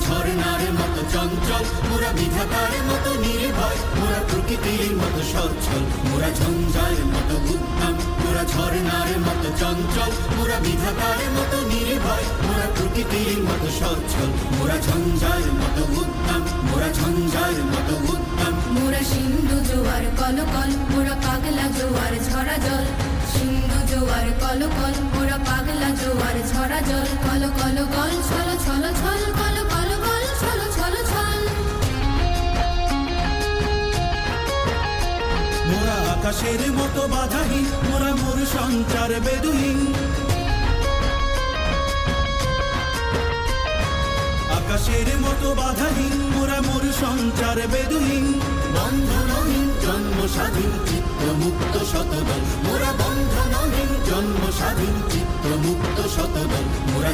ঝরনার মতো চঞ্চল, মোরা বিধাতার মতো নির্ভয়, মোরা প্রকৃতির মতো সচ্ছল, মোরা ঝঞ্ঝার মতো উদ্যম। মোরা ঝরনার মতো চঞ্চল, মোরা বিধাতার মতো নির্ভয়, মোরা প্রকৃতির মতো সচ্ছল, মোরা ঝঞ্ঝার মতো উদ্যম, মোরা ঝঞ্ঝার মতো উদ্যম। মোরা সিন্ধু জোয়ার কলকল, মোরা পাগলা জোয়ার ঝরা জল। সিন্ধু জোয়ার কলকল, মোরা পাগলা জোয়ার ঝরা জল। কল কল গল ছল ছল ছল, কল কল গল ছল ছল ছল। মোরা আকাশের মতো বাধাহীন, মোরা মোর সঞ্চার বেদুহীন। আকাশের মতো বাধাহীন, মোরা মোর সঞ্চার বেদুহীন। বন্ধনহীন জন্ম স্বাধীন চিত্ত মুক্ত শতদল, মোরা বন্ধনহীন জন্ম স্বাধীন চিত্ত মুক্ত শতদল, মোরা